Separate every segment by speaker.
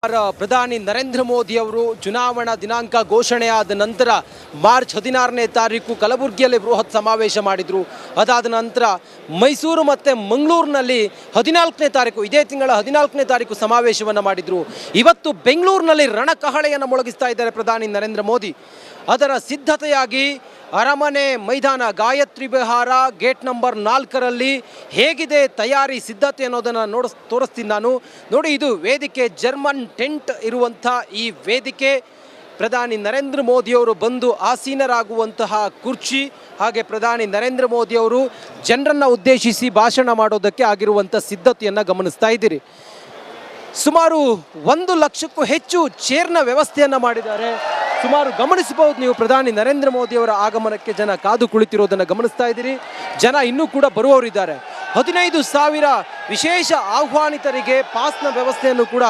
Speaker 1: ಪ್ರಧಾನಿ ನರೇಂದ್ರ ಮೋದಿ ಅವರು ಚುನಾವಣಾ ದಿನಾಂಕ ಘೋಷಣೆಯಾದ ನಂತರ ಮಾರ್ಚ್ 16ನೇ ತಾರೀಕು ಕಲಬುರಗಿಯಲ್ಲಿ ಬೃಹತ್ ಸಮಾವೇಶ ಮಾಡಿದರು. ಅದಾದ ನಂತರ ಮೈಸೂರು ಮತ್ತು ಮಂಗಳೂರಿನಲ್ಲಿ 14ನೇ ತಾರೀಕು ಇದೇ ತಿಂಗಳ 14ನೇ ತಾರೀಕು ಸಮಾವೇಶವನ್ನು ಮಾಡಿದರು. ಇವತ್ತು ಬೆಂಗಳೂರಿನಲ್ಲಿ ರಣಕಹಳೆಯನ್ನು ಮೊಳಗಿಸ್ತಾ ಇದ್ದಾರೆ ಪ್ರಧಾನಿ ನರೇಂದ್ರ ಮೋದಿ. ಅದರ ಸಿದ್ಧತೆಯಾಗಿ ಅರಮನೆ ಮೈದಾನ ಗಾಯತ್ರಿ ವಿಹಾರ ಗೇಟ್ ನಂಬರ್ 4ರಲ್ಲಿ ಹೇಗಿದೆ ತಯಾರಿ ಸಿದ್ಧತೆ ಅನ್ನೋದನ್ನು ತೋರಿಸ್ತೀನಿ ನಾನು. ನೋಡಿ, ಇದು ವೇದಿಕೆ, ಜರ್ಮನ್ ಟೆಂಟ್ ಇರುವಂಥ ಈ ವೇದಿಕೆ, ಪ್ರಧಾನಿ ನರೇಂದ್ರ ಮೋದಿಯವರು ಬಂದು ಆಸೀನರಾಗುವಂತಹ ಕುರ್ಚಿ, ಹಾಗೆ ಪ್ರಧಾನಿ ನರೇಂದ್ರ ಮೋದಿಯವರು ಜನರನ್ನು ಉದ್ದೇಶಿಸಿ ಭಾಷಣ ಮಾಡೋದಕ್ಕೆ ಆಗಿರುವಂಥ ಸಿದ್ಧತೆಯನ್ನು ಗಮನಿಸ್ತಾ ಇದ್ದೀರಿ. ಸುಮಾರು 1 ಲಕ್ಷಕ್ಕೂ ಹೆಚ್ಚು ಚೇರ್ನ ವ್ಯವಸ್ಥೆಯನ್ನು ಮಾಡಿದ್ದಾರೆ. ಸುಮಾರು ಗಮನಿಸಬಹುದು ನೀವು, ಪ್ರಧಾನಿ ನರೇಂದ್ರ ಮೋದಿಯವರ ಆಗಮನಕ್ಕೆ ಜನ ಕಾದು ಕುಳಿತಿರೋದನ್ನು ಗಮನಿಸ್ತಾ ಇದ್ದೀರಿ. ಜನ ಇನ್ನೂ ಕೂಡ ಬರುವವರಿದ್ದಾರೆ. 15,000 ವಿಶೇಷ ಆಹ್ವಾನಿತರಿಗೆ ಪಾಸ್ನ ವ್ಯವಸ್ಥೆಯನ್ನು ಕೂಡ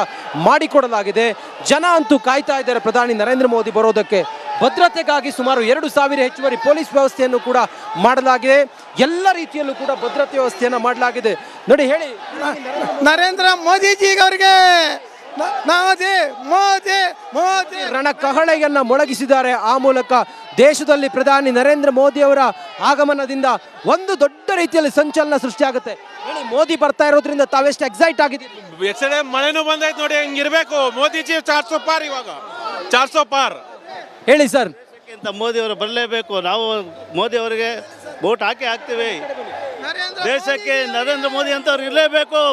Speaker 1: ಮಾಡಿಕೊಡಲಾಗಿದೆ. ಜನ ಅಂತೂ ಕಾಯ್ತಾ ಇದ್ದಾರೆ ಪ್ರಧಾನಿ ನರೇಂದ್ರ ಮೋದಿ ಬರೋದಕ್ಕೆ. ಭದ್ರತೆಗಾಗಿ ಸುಮಾರು 2,000 ಹೆಚ್ಚುವರಿ ಪೊಲೀಸ್ ವ್ಯವಸ್ಥೆಯನ್ನು ಕೂಡ ಮಾಡಲಾಗಿದೆ. ಎಲ್ಲ ರೀತಿಯಲ್ಲೂ ಕೂಡ ಭದ್ರತೆ ವ್ಯವಸ್ಥೆಯನ್ನು ಮಾಡಲಾಗಿದೆ. ನೋಡಿ, ಹೇಳಿ
Speaker 2: ನರೇಂದ್ರ ಮೋದಿಜಿಯವರಿಗೆ ಮೋದಿ ಮೋದಿ ಮೋದಿ
Speaker 1: ರಣಕಹಳೆಯನ್ನ ಮೊಳಗಿಸಿದ್ದಾರೆ. ಆ ಮೂಲಕ ದೇಶದಲ್ಲಿ ಪ್ರಧಾನಿ ನರೇಂದ್ರ ಮೋದಿ ಅವರ ಆಗಮನದಿಂದ ಒಂದು ದೊಡ್ಡ ರೀತಿಯಲ್ಲಿ ಸಂಚಲನ ಸೃಷ್ಟಿಯಾಗುತ್ತೆ. ಹೇಳಿ, ಮೋದಿ ಬರ್ತಾ ಇರೋದ್ರಿಂದ ತಾವೆಷ್ಟು ಎಕ್ಸೈಟ್ ಆಗಿದ್ದೀರಿ?
Speaker 3: ಎಷ್ಟೇ ಮಳೆನೂ ಬಂದೈತೆ ನೋಡಿ, ಹಿಂಗಿರ್ಬೇಕು ಮೋದಿಜಿ. 400 ಪಾರ್, ಇವಾಗ 400 ಪಾರ್.
Speaker 1: ಹೇಳಿ ಸರ್.
Speaker 4: ಮೋದಿ ಅವರು ಬರಲೇಬೇಕು. ನಾವು ಮೋದಿ ಅವರಿಗೆ ವೋಟ್ ಹಾಕ್ತೀವಿ. ದೇಶಕ್ಕೆ ನರೇಂದ್ರ ಮೋದಿ ಅಂತ ಅವ್ರು ಇರಲೇಬೇಕು.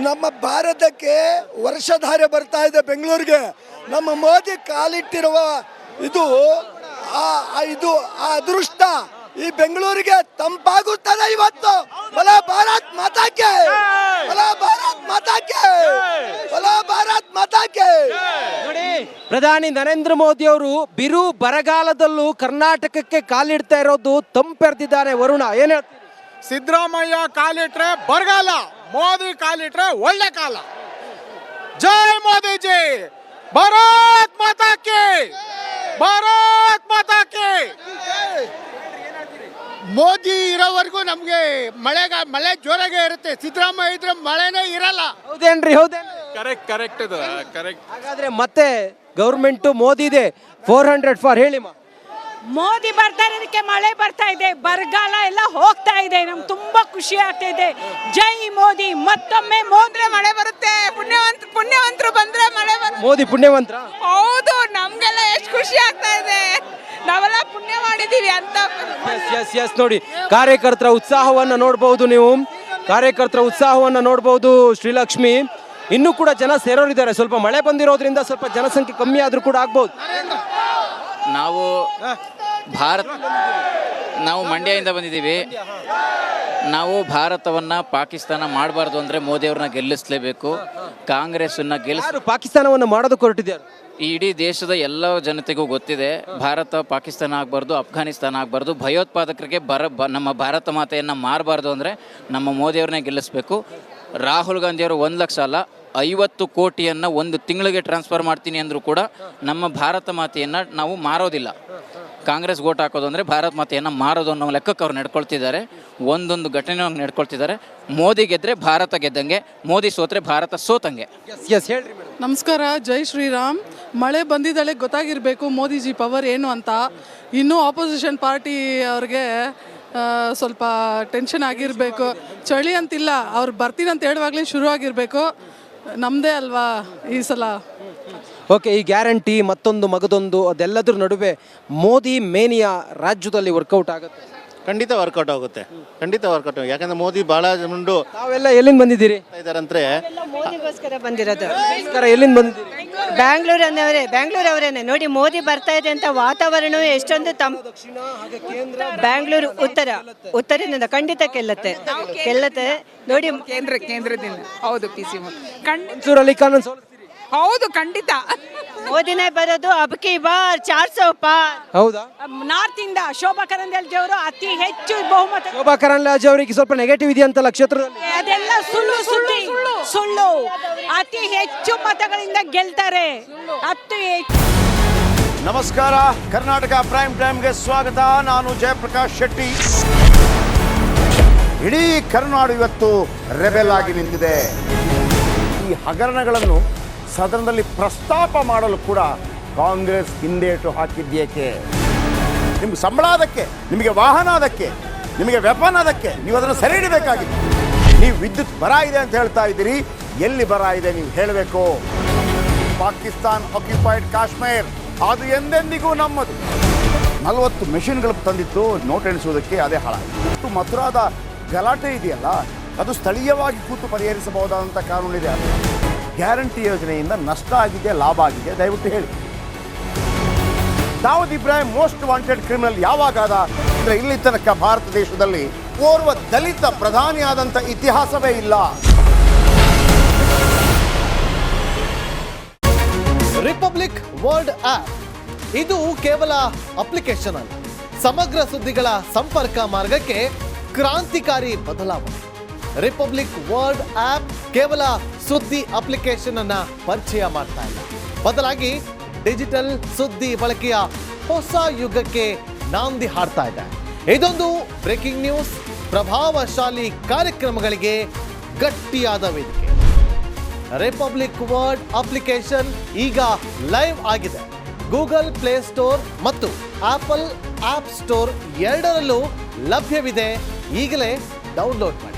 Speaker 2: ನಮ್ಮ ಭಾರತಕ್ಕೆ ವರ್ಷಧಾರೆ ಬರ್ತಾ ಇದೆ ಬೆಂಗಳೂರಿಗೆ. ನಮ್ಮ ಮೋದಿ ಕಾಲಿಟ್ಟಿರುವ ಇದು ಆ ಅದೃಷ್ಟ ಈ ಬೆಂಗಳೂರಿಗೆ ತಂಪಾಗುತ್ತದೆ ಇವತ್ತು. ಬಲಾ ಭಾರತ್ ಮಾತಾಕ್ಕೆ, ಬಲಾ ಭಾರತ್ ಮಾತಾಕ್ಕೆ, ಬಲಾ ಭಾರತ್ ಮಾತಾಕ್ಕೆ.
Speaker 1: ನೋಡಿ, ಪ್ರಧಾನಿ ನರೇಂದ್ರ ಮೋದಿ ಅವರು ಬಿರು ಬರಗಾಲದಲ್ಲೂ ಕರ್ನಾಟಕಕ್ಕೆ ಕಾಲಿಡ್ತಾ ಇರೋದು ತಂಪೆರೆದಿದ್ದಾರೆ. ವರುಣ, ಏನ್ ಹೇಳ್ತೀರಿ?
Speaker 3: ಸಿದ್ದರಾಮಯ್ಯ ಕಾಲಿಟ್ರೆ ಬರಗಾಲ, ಮೋದಿ ಕಾಲಿಟ್ರೆ ಒಳ್ಳೆ ಕಾಲ. ಜೈ ಮೋದಿಜಿ, ಭಾರತ್ ಮಾತಾಕ್ಕೆ, ಭಾರತ್ ಮಾತಾಕ್ಕೆ. ಮೋದಿ ಇರೋವರೆಗೂ ನಮ್ಗೆ ಮಳೆ ಜೋರಾಗೆ ಇರುತ್ತೆ. ಸಿದ್ದರಾಮಯ್ಯ ಇದ್ರೆ ಮಳೆನೇ ಇರಲ್ಲ.
Speaker 1: ಹೌದೇನ್ರಿ? ಹೌದೇನ್ರಿ?
Speaker 3: ಕರೆಕ್ಟ್ ಇದು ಕರೆಕ್ಟ್.
Speaker 1: ಹಾಗಾದ್ರೆ ಮತ್ತೆ ಗೌರ್ಮೆಂಟ್ ಮೋದಿ ಇದೆ. 400 ಫಾರ್. ಹೇಳಿಮ್ಮ.
Speaker 5: ಮೋದಿ ಬರ್ತಾ ಇರೋದಕ್ಕೆ ಮಳೆ ಬರ್ತಾ ಇದೆ, ಬರಗಾಲ ಎಲ್ಲ ಹೋಗ್ತಾ ಇದೆ. ನಮ್ಗೆ ತುಂಬಾ ಖುಷಿ ಆಗ್ತಾ ಇದೆ. ಜೈ ಮೋದಿ. ಮತ್ತೊಮ್ಮೆ ಮೋದ್ರೆ ಮಳೆ ಬರುತ್ತೆ. ಪುಣ್ಯವಂತರು ಬಂದ್ರೆ ಮಳೆ ಬರುತ್ತೆ.
Speaker 1: ಮೋದಿ ಪುಣ್ಯವಂತರ?
Speaker 5: ಹೌದು, ನಮ್ಗೆಲ್ಲ ಎಷ್ಟು ಖುಷಿ ಆಗ್ತಾ ಇದೆ. ನಾವೆಲ್ಲ ಪುಣ್ಯ ಮಾಡಿದೀವಿ ಅಂತ.
Speaker 1: ಎಸ್ ನೋಡಿ, ಕಾರ್ಯಕರ್ತರ ಉತ್ಸಾಹವನ್ನು ನೋಡಬಹುದು ನೀವು. ಕಾರ್ಯಕರ್ತರ ಉತ್ಸಾಹವನ್ನು ನೋಡಬಹುದು. ಶ್ರೀಲಕ್ಷ್ಮಿ, ಇನ್ನೂ ಕೂಡ ಜನ ಸೇರೋರಿದ್ದಾರೆ. ಸ್ವಲ್ಪ ಮಳೆ ಬಂದಿರೋದ್ರಿಂದ ಸ್ವಲ್ಪ ಜನಸಂಖ್ಯೆ ಕಮ್ಮಿ ಆದ್ರೂ ಕೂಡ ಆಗ್ಬಹುದು.
Speaker 6: ನಾವು ಮಂಡ್ಯದಿಂದ ಬಂದಿದ್ದೀವಿ. ನಾವು ಭಾರತವನ್ನು ಪಾಕಿಸ್ತಾನ ಮಾಡಬಾರ್ದು ಅಂದರೆ ಮೋದಿಯವ್ರನ್ನ ಗೆಲ್ಲಿಸಲೇಬೇಕು. ಕಾಂಗ್ರೆಸ್ಸನ್ನು
Speaker 1: ಪಾಕಿಸ್ತಾನವನ್ನು ಮಾಡೋದಕ್ಕೆ ಹೊರಟಿದ್ದಾರೆ.
Speaker 6: ಇಡೀ ದೇಶದ ಎಲ್ಲ ಜನತೆಗೂ ಗೊತ್ತಿದೆ, ಭಾರತ ಪಾಕಿಸ್ತಾನ ಆಗಬಾರ್ದು, ಅಫ್ಘಾನಿಸ್ತಾನ ಆಗಬಾರ್ದು. ಭಯೋತ್ಪಾದಕರಿಗೆ ನಮ್ಮ ಭಾರತ ಮಾತೆಯನ್ನು ಮಾರಬಾರ್ದು ಅಂದರೆ ನಮ್ಮ ಮೋದಿಯವ್ರನ್ನೇ ಗೆಲ್ಲಿಸಬೇಕು. ರಾಹುಲ್ ಗಾಂಧಿಯವರು 1 ಲಕ್ಷ ಅಲ್ಲ 50 ಕೋಟಿಯನ್ನು 1 ತಿಂಗಳಿಗೆ ಟ್ರಾನ್ಸ್ಫರ್ ಮಾಡ್ತೀನಿ ಅಂದರೂ ಕೂಡ ನಮ್ಮ ಭಾರತ ಮಾತೆಯನ್ನು ನಾವು ಮಾರೋದಿಲ್ಲ. ಕಾಂಗ್ರೆಸ್ ಓಟ್ ಹಾಕೋದು ಅಂದರೆ ಭಾರತ ಮಾತೆಯನ್ನು ಮಾರೋದು ಅನ್ನೋ ಲೆಕ್ಕಕ್ಕೆ ಅವ್ರು ನಡ್ಕೊಳ್ತಿದ್ದಾರೆ. ಒಂದೊಂದು ಘಟನೆ ನಡ್ಕೊಳ್ತಿದ್ದಾರೆ. ಮೋದಿ ಗೆದ್ದರೆ ಭಾರತ ಗೆದ್ದಂಗೆ, ಮೋದಿ ಸೋತ್ರೆ ಭಾರತ ಸೋತಂಗೆ.
Speaker 7: ನಮಸ್ಕಾರ, ಜೈ ಶ್ರೀರಾಮ್. ಮಳೆ ಬಂದಿದ್ದಾಳೆ ಗೊತ್ತಾಗಿರಬೇಕು ಮೋದಿಜಿ ಪವರ್ ಏನು ಅಂತ. ಇನ್ನೂ ಆಪೋಸಿಷನ್ ಪಾರ್ಟಿ ಅವ್ರಿಗೆ ಸ್ವಲ್ಪ ಟೆನ್ಷನ್ ಆಗಿರಬೇಕು. ಚಳಿ ಅಂತಿಲ್ಲ, ಅವ್ರು ಬರ್ತೀನಿ ಅಂತ ಹೇಳುವಾಗಲೇ ಶುರು ಆಗಿರಬೇಕು. ನಮ್ಮದೇ ಅಲ್ವಾ ಈ ಸಲ.
Speaker 1: ಓಕೆ, ಈ ಗ್ಯಾರಂಟಿ ಮತ್ತೊಂದು ಮಗದೊಂದು ಅದೆಲ್ಲದ್ರ ನಡುವೆ ಮೋದಿ ಮೇನಿಯಾ ರಾಜ್ಯದಲ್ಲಿ ವರ್ಕೌಟ್ ಆಗುತ್ತೆ?
Speaker 4: ಖಂಡಿತ ವರ್ಕೌಟ್ ಆಗುತ್ತೆ, ಖಂಡಿತ ವರ್ಕೌಟ್. ಯಾಕಂದ್ರೆ ಮೋದಿ ಬಹಳ ಮುಂಡು.
Speaker 1: ತಾವೆಲ್ಲ ಎಲ್ಲಿಂದ ಬಂದಿದ್ದೀರಿ?
Speaker 4: ಇದಾರಂದ್ರೆ
Speaker 8: ಮೋದಿಗೋಸ್ಕರ ಬಂದಿರೋದು.
Speaker 1: ಎಲ್ಲಿಂದ ಬಂದಿದ್ದೀರಿ?
Speaker 8: ಬ್ಯಾಂಗ್ಳೂರ್ ಅವರೇನೆ. ನೋಡಿ, ಮೋದಿ ಬರ್ತಾ ಇದೆ ಅಂತ ವಾತಾವರಣ ಎಷ್ಟೊಂದು ಬ್ಯಾಂಗ್ಳೂರು ಉತ್ತರದಿಂದ ಖಂಡಿತ ಗೆಲ್ಲತ್ತೆ. ನೋಡಿ,
Speaker 5: ಕೇಂದ್ರದಿಂದ ಹೌದು. PC
Speaker 1: ಮನ್ಸೂರ್ ಅಲಿ ಖಾನ್
Speaker 5: ಹೌದು, ಖಂಡಿತ
Speaker 8: ಮೋದಿನೇ ಬರೋದು. ಅಬ್ಕಿ ಬಾರ್ 400 ಪಾರ್.
Speaker 1: ಹೌದಾ?
Speaker 5: ನಾರ್ತ್ ಇಂದ ಶೋಭಾ ಕರಂದ್ಲಾಜೆ ಅವರು ಅತಿ ಹೆಚ್ಚು ಬಹುಮತ.
Speaker 1: ಶೋಭಾ ಕರಂದ್ಲಾಜೆ ಅವರಿಗೆ ಸ್ವಲ್ಪ ನೆಗೆಟಿವ್ ಇದೆಯಂತಲ್ಲ ಕ್ಷೇತ್ರದಲ್ಲಿ?
Speaker 5: ಅದೆಲ್ಲ ಸುಳ್ಳು. ಅತಿ ಹೆಚ್ಚು ಮತಗಳಿಂದ ಗೆಲ್ತಾರೆ.
Speaker 9: ನಮಸ್ಕಾರ, ಕರ್ನಾಟಕ ಪ್ರೈಮ್ ಟೈಮ್ಗೆ ಸ್ವಾಗತ. ನಾನು ಜಯಪ್ರಕಾಶ್ ಶೆಟ್ಟಿ. ಇಡೀ ಕರ್ನಾಡು ಇವತ್ತು ರೆಬೆಲ್ ಆಗಿ ನಿಂತಿದೆ. ಈ ಹಗರಣಗಳನ್ನು ಸದನದಲ್ಲಿ ಪ್ರಸ್ತಾಪ ಮಾಡಲು ಕೂಡ ಕಾಂಗ್ರೆಸ್ ಹಿಂದೇಟು ಹಾಕಿದ್ದೇಕೆ? ನಿಮ್ಗೆ ಸಂಬಳ ಅದಕ್ಕೆ, ನಿಮಗೆ ವಾಹನ ಅದಕ್ಕೆ, ನಿಮಗೆ ವೆಪನ್ ಅದಕ್ಕೆ, ನೀವು ಅದನ್ನು ಸೆರೆ ಹಿಡಿಬೇಕಾಗಿತ್ತು. ನೀವು ವಿದ್ಯುತ್ ಬರ ಇದೆ ಅಂತ ಹೇಳ್ತಾ ಇದ್ದೀರಿ, ಎಲ್ಲಿ ಬರ ಇದೆ ನೀವು ಹೇಳಬೇಕು. ಪಾಕಿಸ್ತಾನ್ ಆಕ್ಯುಪೈಡ್ ಕಾಶ್ಮೀರ್ ಅದು ಎಂದೆಂದಿಗೂ ನಮ್ಮದು. 40 ಮೆಷಿನ್ಗಳು ತಂದಿತ್ತು ನೋಟ್ ಎಣಿಸುವುದಕ್ಕೆ, ಅದೇ ಹಾಳಾಯಿತು. ಮಥುರಾದ ಗಲಾಟೆ ಇದೆಯಲ್ಲ, ಅದು ಸ್ಥಳೀಯವಾಗಿ ಕೂತು ಪರಿಹರಿಸಬಹುದಾದಂಥ ಕಾನೂನಿದೆ. ಗ್ಯಾರಂಟಿ ಯೋಜನೆಯಿಂದ ನಷ್ಟ ಆಗಿದೆ, ಲಾಭ ಆಗಿದೆ, ದಯವಿಟ್ಟು ಹೇಳಿ. Dawood Ibrahim most wanted criminal ಯಾವಾಗಾದ ಅಂದರೆ ಇಲ್ಲಿ ತನಕ ಭಾರತ ದೇಶದಲ್ಲಿ ಓರ್ವ ದಲಿತ ಪ್ರಧಾನಿ ಆದಂಥ ಇತಿಹಾಸವೇ ಇಲ್ಲ.
Speaker 10: ರಿಪಬ್ಲಿಕ್ ವರ್ಲ್ಡ್ ಆಪ್ ಇದು ಕೇವಲ ಅಪ್ಲಿಕೇಶನ್ ಅಲ್ಲ, ಸಮಗ್ರ ಸುದ್ದಿಗಳ ಸಂಪರ್ಕ ಮಾರ್ಗಕ್ಕೆ ಕ್ರಾಂತಿಕಾರಿ ಬದಲಾವಣೆ. ರಿಪಬ್ಲಿಕ್ ವರ್ಲ್ಡ್ ಆಪ್ ಕೇವಲ ಸುದ್ದಿ ಅಪ್ಲಿಕೇಶನ್ ಅನ್ನ ಪರಿಚಯ ಮಾಡ್ತಾ ಇಲ್ಲ, ಬದಲಾಗಿ ಡಿಜಿಟಲ್ ಸುದ್ದಿ ಬಳಕೆಯ ಹೊಸ ಯುಗಕ್ಕೆ ನಾಂದಿ ಹಾಡ್ತಾ ಇದೆ. ಇದೊಂದು ಬ್ರೇಕಿಂಗ್ ನ್ಯೂಸ್, ಪ್ರಭಾವಶಾಲಿ ಕಾರ್ಯಕ್ರಮಗಳಿಗೆ ಗಟ್ಟಿಯಾದ ವೇದಿಕೆ. ರಿಪಬ್ಲಿಕ್ ವರ್ಲ್ಡ್ ಅಪ್ಲಿಕೇಶನ್ ಈಗ ಲೈವ್ ಆಗಿದೆ. ಗೂಗಲ್ ಪ್ಲೇ ಸ್ಟೋರ್ ಮತ್ತು ಆಪಲ್ ಆಪ್ ಸ್ಟೋರ್ ಎರಡರಲ್ಲೂ ಲಭ್ಯವಿದೆ. ಈಗಲೇ ಡೌನ್ಲೋಡ್ ಮಾಡಿ.